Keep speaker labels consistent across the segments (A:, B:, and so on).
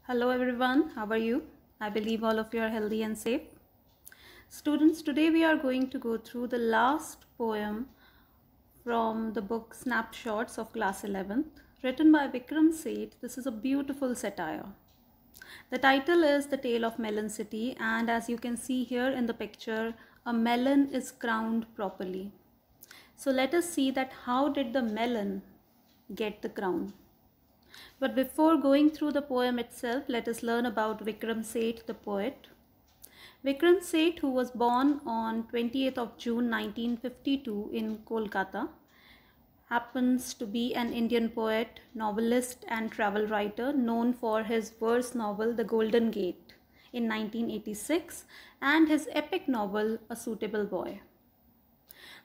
A: Hello everyone, how are you? I believe all of you are healthy and safe. Students, today we are going to go through the last poem from the book Snapshots of Class 11th, written by Vikram Seth. This is a beautiful satire. The title is The Tale of Melon City, and as you can see here in the picture, a melon is crowned properly. So let us see that how did the melon get the crown. But before going through the poem itself, let us learn about Vikram Seth, the poet. Vikram Seth, who was born on 20th of June 1952 in Kolkata, happens to be an Indian poet, novelist and travel writer known for his verse novel The Golden Gate in 1986 and his epic novel A Suitable Boy.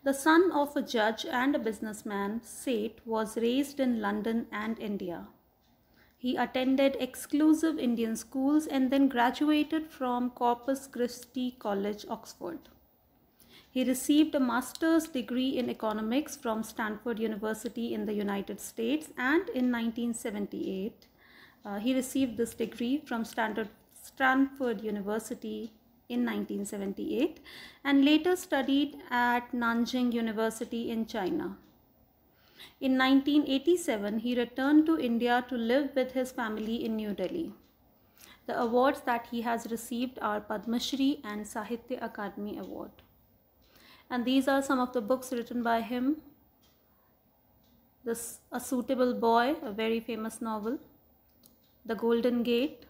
A: The son of a judge and a businessman, Seth was raised in London and India. He attended exclusive Indian schools and then graduated from Corpus Christi College, Oxford. He received a master's degree in economics from Stanford University in the United States, and in 1978, he received this degree from Stanford University in 1978 and later studied at Nanjing University in China. In 1987, he returned to India to live with his family in New Delhi. The awards that he has received are Padma Shri and Sahitya Akademi Award. And these are some of the books written by him. A Suitable Boy, a very famous novel, The Golden Gate,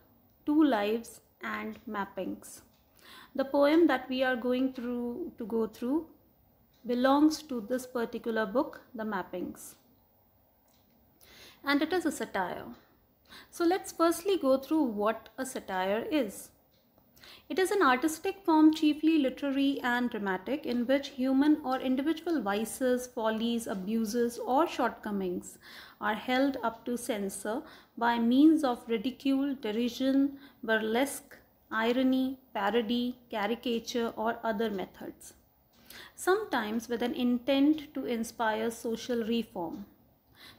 A: Two Lives, and Mappings. The poem that we are going to go through belongs to this particular book, The Mappings. And it is a satire. So let's firstly go through what a satire is. It is an artistic form, chiefly literary and dramatic, in which human or individual vices, follies, abuses, or shortcomings are held up to censor by means of ridicule, derision, burlesque, irony, parody, caricature, or other methods, sometimes with an intent to inspire social reform.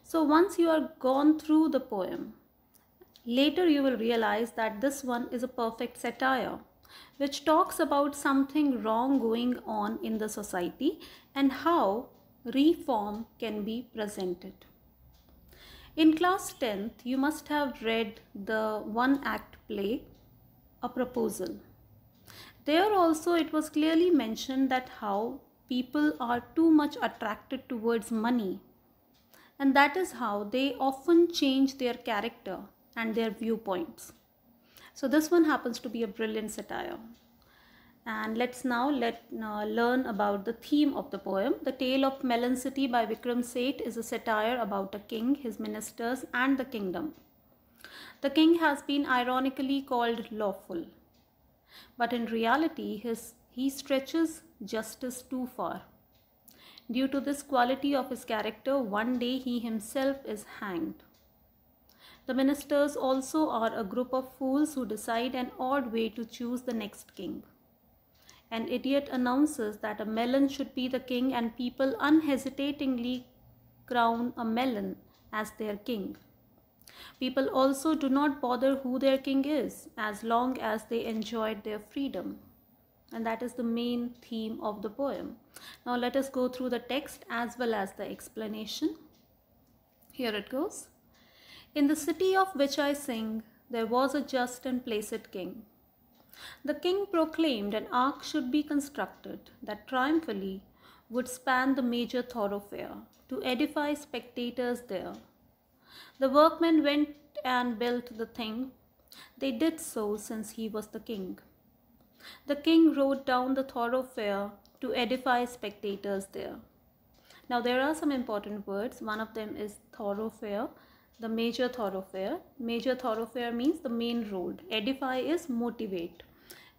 A: So once you are gone through the poem, later you will realize that this one is a perfect satire, which talks about something wrong going on in the society and how reform can be presented. In class 10th, you must have read the one-act play, A Proposal. There also it was clearly mentioned that how people are too much attracted towards money, and that is how they often change their character and their viewpoints. So this one happens to be a brilliant satire. And let's now learn about the theme of the poem. The Tale of Melon City by Vikram Seth is a satire about a king, his ministers, and the kingdom. The king has been ironically called lawful, but in reality he stretches justice too far. Due to this quality of his character, one day he himself is hanged. The ministers also are a group of fools who decide an odd way to choose the next king. An idiot announces that a melon should be the king, and people unhesitatingly crown a melon as their king. People also do not bother who their king is, as long as they enjoyed their freedom. And that is the main theme of the poem. Now let us go through the text as well as the explanation. Here it goes. In the city of which I sing, there was a just and placid king. The king proclaimed an ark should be constructed that triumphally would span the major thoroughfare to edify spectators there. The workmen went and built the thing. They did so since he was the king. The king rode down the thoroughfare to edify spectators there. Now there are some important words. One of them is thoroughfare, the major thoroughfare. Major thoroughfare means the main road. Edify is motivate.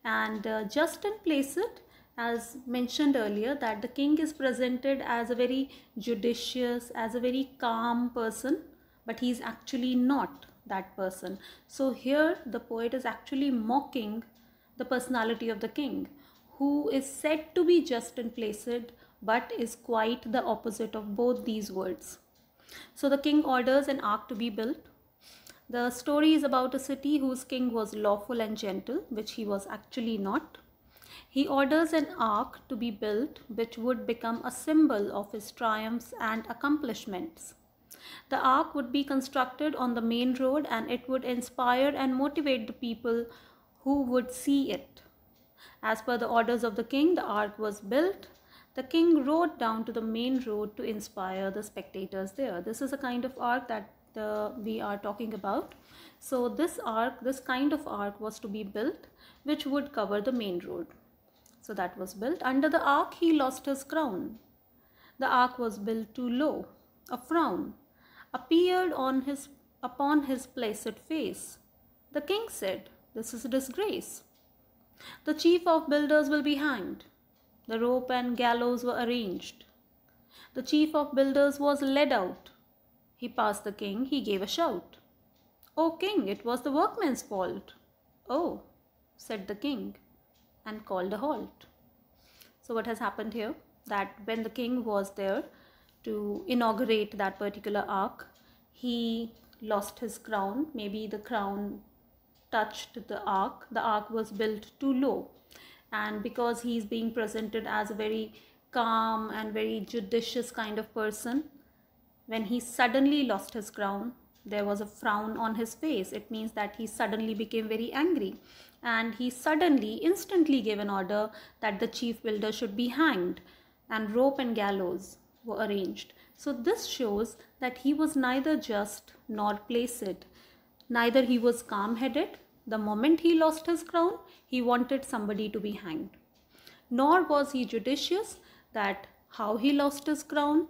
A: And just and placid, as mentioned earlier, that the king is presented as a very judicious, as a very calm person, but he is actually not that person. So here the poet is actually mocking the personality of the king, who is said to be just and placid, but is quite the opposite of both these words. So the king orders an ark to be built. The story is about a city whose king was lawful and gentle, which he was actually not. He orders an ark to be built which would become a symbol of his triumphs and accomplishments. The ark would be constructed on the main road and it would inspire and motivate the people who would see it. As per the orders of the king, the ark was built. The king rode down to the main road to inspire the spectators there. This is a kind of ark that we are talking about. So this kind of ark was to be built which would cover the main road. So that was built. Under the ark he lost his crown. The ark was built too low. A frown appeared upon his placid face. The king said, "This is a disgrace. The chief of builders will be hanged." The rope and gallows were arranged. The chief of builders was led out. He passed the king. He gave a shout. "O king, it was the workmen's fault." "Oh," said the king, and called a halt. So what has happened here? That when the king was there to inaugurate that particular ark, he lost his crown. Maybe the crown touched the ark. The ark was built too low. And because he is being presented as a very calm and very judicious kind of person, when he suddenly lost his crown, there was a frown on his face. It means that he suddenly became very angry. And he suddenly, instantly gave an order that the chief builder should be hanged, and rope and gallows were arranged. So this shows that he was neither just nor placid. Neither he was calm-headed. The moment he lost his crown, he wanted somebody to be hanged. Nor was he judicious, that how he lost his crown,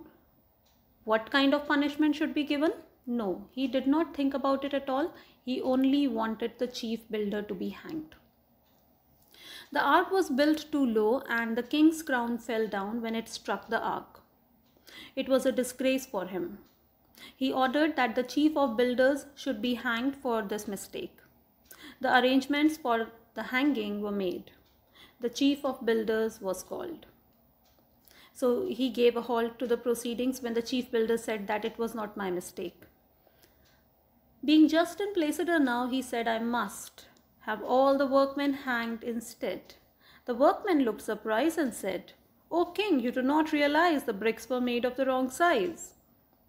A: what kind of punishment should be given. No, he did not think about it at all. He only wanted the chief builder to be hanged. The ark was built too low and the king's crown fell down when it struck the ark. It was a disgrace for him. He ordered that the chief of builders should be hanged for this mistake. The arrangements for the hanging were made. The chief of builders was called. So he gave a halt to the proceedings when the chief builder said that it was not my mistake. Being just and placid now, he said, "I must have all the workmen hanged instead." The workmen looked surprised and said, "O king, you do not realize the bricks were made of the wrong size."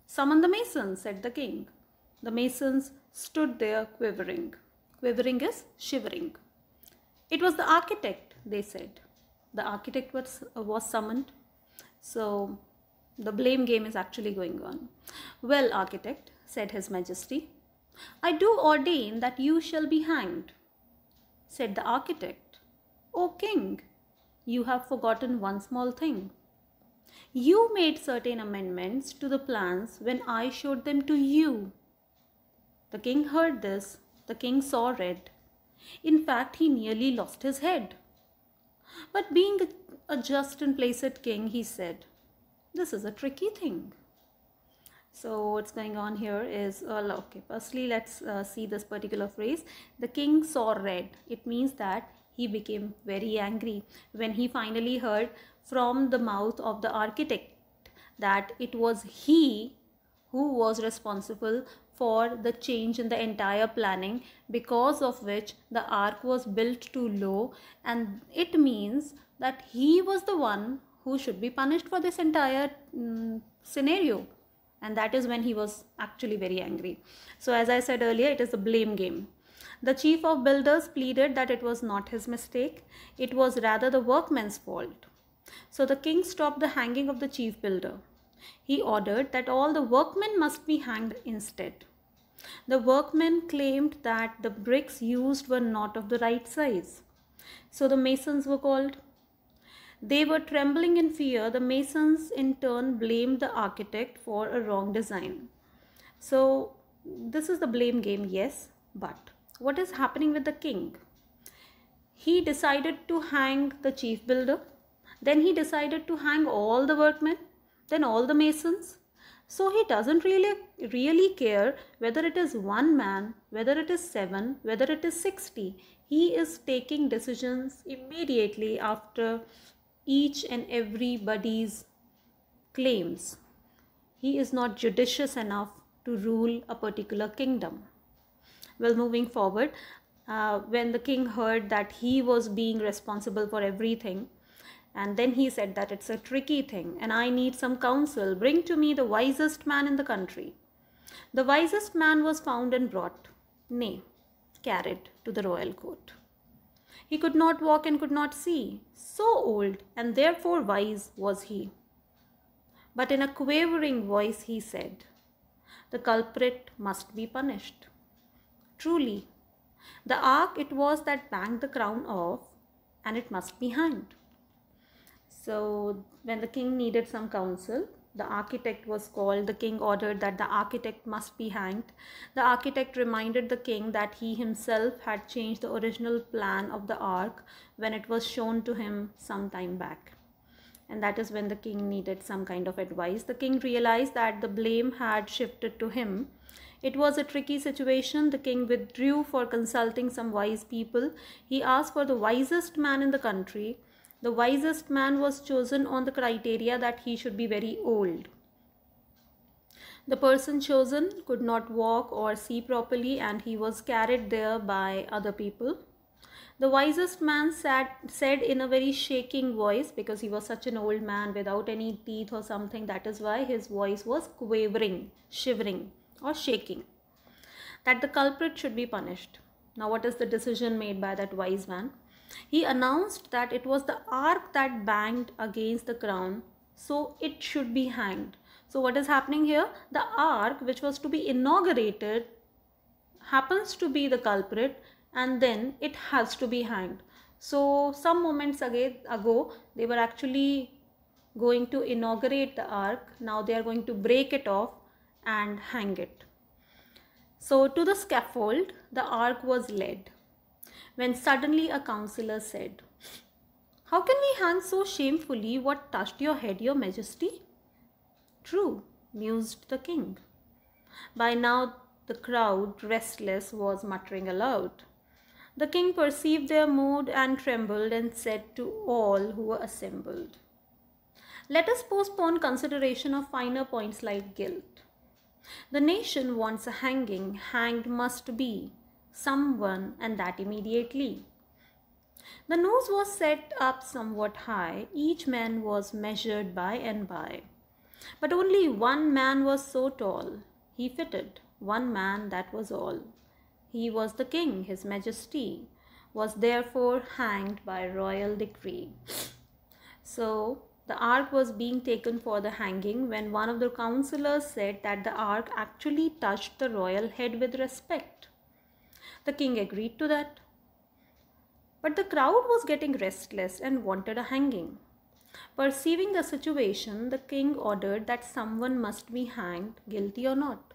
A: "Summon the masons," said the king. The masons stood there quivering. Quivering is shivering. "It was the architect," they said. The architect was summoned. So the blame game is actually going on. "Well, architect," said His Majesty, "I do ordain that you shall be hanged." Said the architect, "O king, you have forgotten one small thing. You made certain amendments to the plans when I showed them to you." The king heard this. The king saw red. In fact, he nearly lost his head. But being a just and placid king, he said, "This is a tricky thing." So what's going on here is, okay, firstly let's see this particular phrase. The king saw red. It means that he became very angry when he finally heard from the mouth of the architect that it was he who was responsible for the change in the entire planning, because of which the ark was built too low, and it means that he was the one who should be punished for this entire scenario. And that is when he was actually very angry. So as I said earlier, it is the blame game. The chief of builders pleaded that it was not his mistake. It was rather the workmen's fault. So the king stopped the hanging of the chief builder. He ordered that all the workmen must be hanged instead. The workmen claimed that the bricks used were not of the right size. So the masons were called. They were trembling in fear. The masons in turn blamed the architect for a wrong design. So this is the blame game, yes, but what is happening with the king? He decided to hang the chief builder. Then he decided to hang all the workmen, then all the masons. So he doesn't really care whether it is one man, whether it is 7, whether it is 60. He is taking decisions immediately after each and everybody's claims. He is not judicious enough to rule a particular kingdom. Well, moving forward, when the king heard that he was being responsible for everything, and then he said that it's a tricky thing and I need some counsel. Bring to me the wisest man in the country. The wisest man was found and brought, nay, carried to the royal court. He could not walk and could not see, so old and therefore wise was he. But in a quavering voice he said, the culprit must be punished. Truly, the ark it was that banged the crown off, and it must be hanged. So when the king needed some counsel, the architect was called. The king ordered that the architect must be hanged. The architect reminded the king that he himself had changed the original plan of the ark when it was shown to him some time back. And that is when the king needed some kind of advice. The king realized that the blame had shifted to him. It was a tricky situation. The king withdrew for consulting some wise people. He asked for the wisest man in the country. The wisest man was chosen on the criteria that he should be very old. The person chosen could not walk or see properly, and he was carried there by other people. The wisest man said in a very shaking voice, because he was such an old man without any teeth or something, that is why his voice was quavering, shivering or shaking, that the culprit should be punished. Now what is the decision made by that wise man? He announced that it was the ark that banged against the crown, so it should be hanged. So what is happening here? The ark which was to be inaugurated happens to be the culprit, and then it has to be hanged. So some moments ago they were actually going to inaugurate the ark. Now they are going to break it off and hang it. So to the scaffold the ark was led, when suddenly a counselor said, how can we hang so shamefully what touched your head, your majesty? True, mused the king. By now the crowd, restless, was muttering aloud. The king perceived their mood and trembled and said to all who were assembled, let us postpone consideration of finer points like guilt. The nation wants a hanging. Hanged must be someone, and that immediately. The nose was set up somewhat high. Each man was measured by and by. But only one man was so tall. He fitted. One man, that was all. He was the king. His majesty was therefore hanged by royal decree. So the ark was being taken for the hanging when one of the counselors said that the ark actually touched the royal head with respect. The king agreed to that. But the crowd was getting restless and wanted a hanging. Perceiving the situation, the king ordered that someone must be hanged, guilty or not.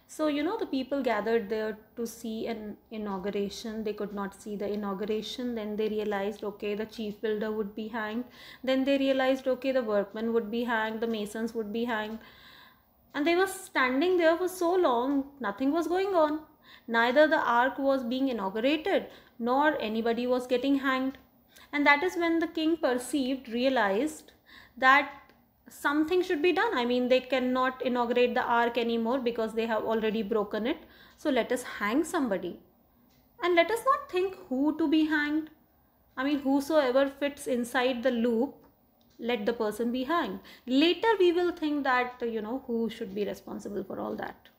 A: So, the people gathered there to see an inauguration. They could not see the inauguration. Then they realized, okay, the chief builder would be hanged. Then they realized, okay, the workmen would be hanged, the masons would be hanged. And they were standing there for so long, nothing was going on. Neither the ark was being inaugurated, nor anybody was getting hanged. And that is when the king realized that something should be done. I mean, they cannot inaugurate the ark anymore because they have already broken it. So let us hang somebody. And let us not think who to be hanged. I mean, whosoever fits inside the loop, let the person be hanged. Later we will think that, who should be responsible for all that.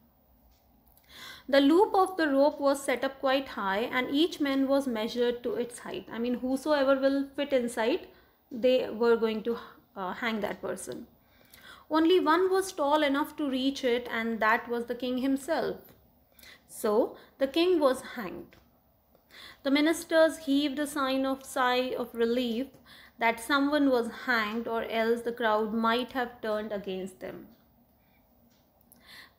A: The loop of the rope was set up quite high, and each man was measured to its height. I mean, whosoever will fit inside, they were going to hang that person. Only one was tall enough to reach it, and that was the king himself. So the king was hanged. The ministers heaved a sigh of relief that someone was hanged, or else the crowd might have turned against them.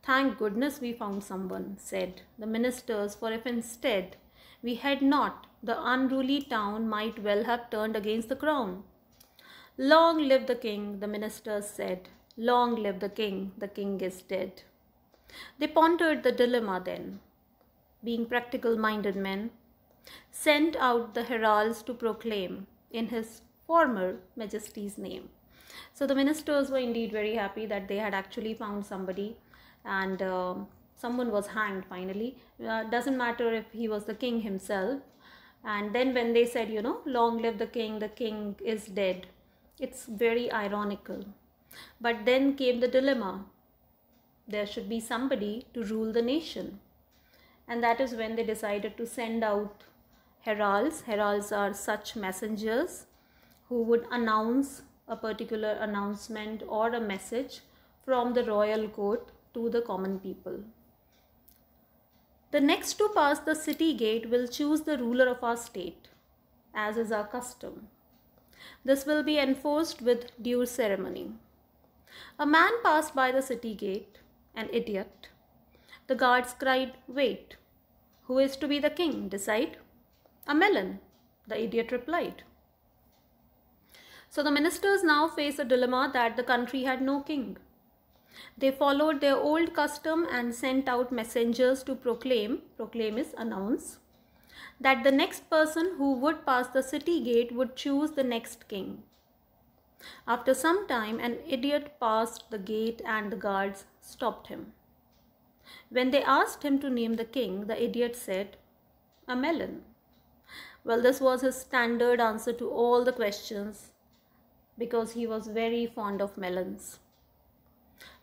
A: Thank goodness we found someone, said the ministers, for if instead we had not, the unruly town might well have turned against the crown. Long live the king, the ministers said. Long live the king is dead. They pondered the dilemma then. Being practical-minded men, sent out the heralds to proclaim in his former majesty's name. So the ministers were indeed very happy that they had actually found somebody, and someone was hanged finally. Doesn't matter if he was the king himself. And then when they said, long live the king is dead. It's very ironical. But then came the dilemma. There should be somebody to rule the nation. And that is when they decided to send out heralds. Heralds are such messengers who would announce a particular announcement or a message from the royal court to the common people. The next to pass the city gate will choose the ruler of our state, as is our custom. This will be enforced with due ceremony. A man passed by the city gate, an idiot. The guards cried, "Wait, who is to be the king? Decide." "A melon," the idiot replied. So the ministers now face a dilemma that the country had no king. They followed their old custom and sent out messengers to proclaim is announce, that the next person who would pass the city gate would choose the next king. After some time, an idiot passed the gate and the guards stopped him. When they asked him to name the king, the idiot said, "A melon." Well, this was his standard answer to all the questions because he was very fond of melons.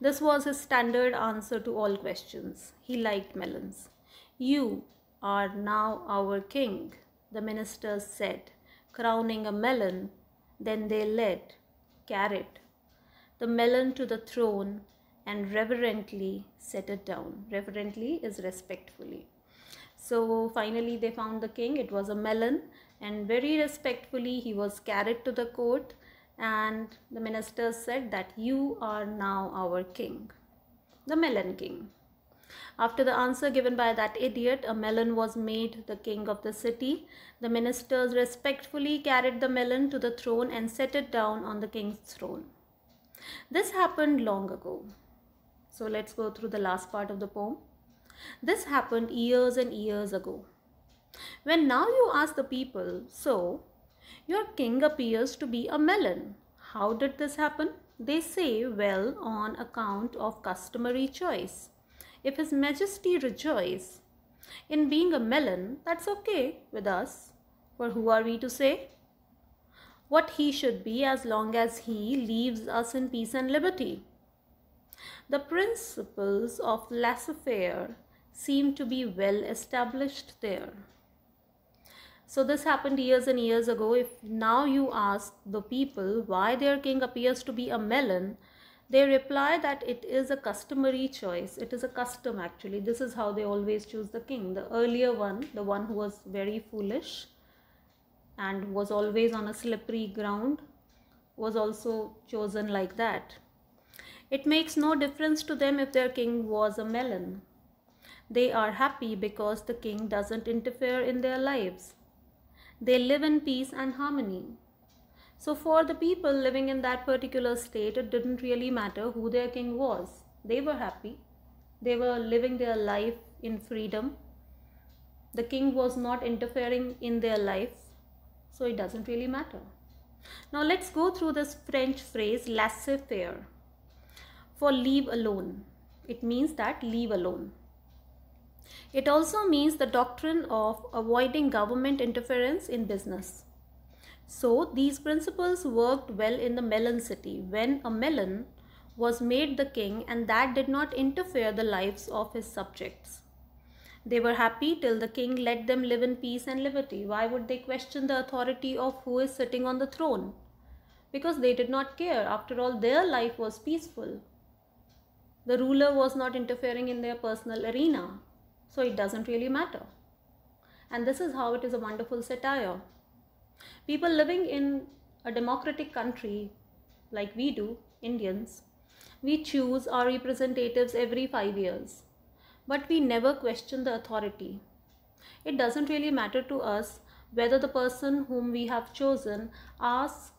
A: This was his standard answer to all questions. He liked melons. "You are now our king," the ministers said, crowning a melon. Then they carried the melon to the throne and reverently set it down. Reverently is respectfully. So finally they found the king. It was a melon, and very respectfully he was carried to the court, and the ministers said that "You are now our king," the melon king. After the answer given by that idiot, a melon was made the king of the city. The ministers respectfully carried the melon to the throne and set it down on the king's throne. This happened long ago. So let's go through the last part of the poem. This happened years and years ago. When now you ask the people, "So, your king appears to be a melon. How did this happen?" They say, "Well, on account of customary choice. If His Majesty rejoice in being a melon, that's okay with us. For who are we to say what he should be as long as he leaves us in peace and liberty?" The principles of laissez-faire seem to be well established there. So this happened years and years ago. If now you ask the people why their king appears to be a melon, they reply that it is a customary choice. It is a custom actually. This is how they always choose the king. The earlier one, the one who was very foolish and was always on a slippery ground, was also chosen like that. It makes no difference to them if their king was a melon. They are happy because the king doesn't interfere in their lives. They live in peace and harmony. So for the people living in that particular state, it didn't really matter who their king was. They were happy. They were living their life in freedom. The king was not interfering in their life, so it doesn't really matter. Now let's go through this French phrase laissez-faire. For leave alone. It means that leave alone. It also means the doctrine of avoiding government interference in business. So these principles worked well in the melon city when a melon was made the king, and that did not interfere the lives of his subjects. They were happy till the king let them live in peace and liberty. Why would they question the authority of who is sitting on the throne? Because they did not care. After all, their life was peaceful. The ruler was not interfering in their personal arena. So it doesn't really matter. And this is how it is a wonderful satire. People living in a democratic country like we do, Indians, we choose our representatives every 5 years. But we never question the authority. It doesn't really matter to us whether the person whom we have chosen asks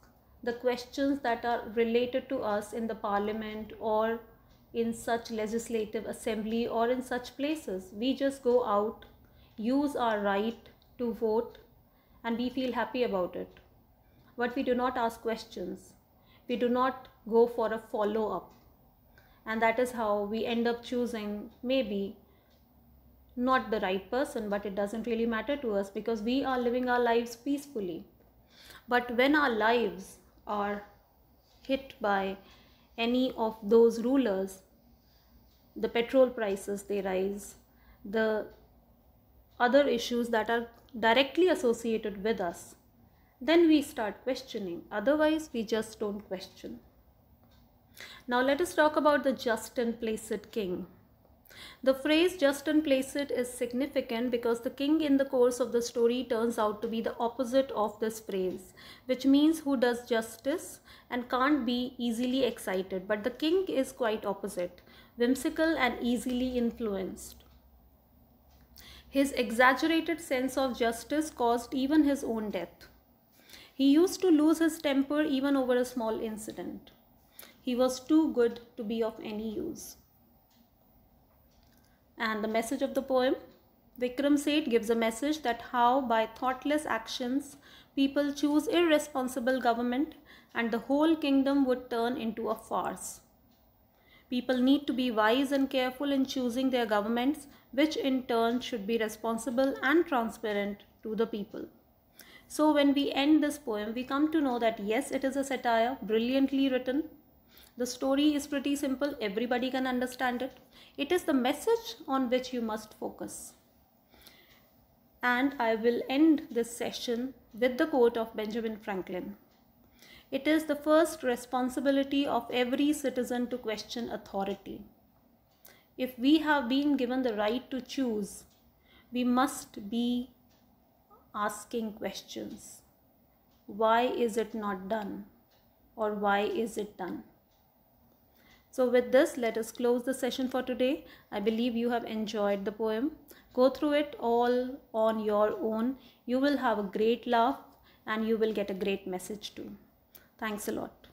A: the questions that are related to us in the parliament or in such legislative assembly or in such places. We just go out, use our right to vote, and we feel happy about it. But we do not ask questions. We do not go for a follow-up. And that is how we end up choosing maybe not the right person, but it doesn't really matter to us because we are living our lives peacefully. But when our lives are hit by any of those rulers, the petrol prices they rise, the other issues that are directly associated with us, then we start questioning. Otherwise, we just don't question. Now let us talk about the just and placid king. The phrase just and placid is significant because the king in the course of the story turns out to be the opposite of this phrase, which means who does justice and can't be easily excited. But the king is quite opposite, whimsical and easily influenced. His exaggerated sense of justice caused even his own death. He used to lose his temper even over a small incident. He was too good to be of any use. And the message of the poem, Vikram Seth gives a message that how by thoughtless actions people choose irresponsible government and the whole kingdom would turn into a farce. People need to be wise and careful in choosing their governments, which in turn should be responsible and transparent to the people. So when we end this poem, we come to know that yes, it is a satire, brilliantly written. The story is pretty simple, everybody can understand it. It is the message on which you must focus. And I will end this session with the quote of Benjamin Franklin. It is the first responsibility of every citizen to question authority. If we have been given the right to choose, we must be asking questions. Why is it not done? Or why is it done? So with this, let us close the session for today. I believe you have enjoyed the poem. Go through it all on your own. You will have a great laugh and you will get a great message too. Thanks a lot.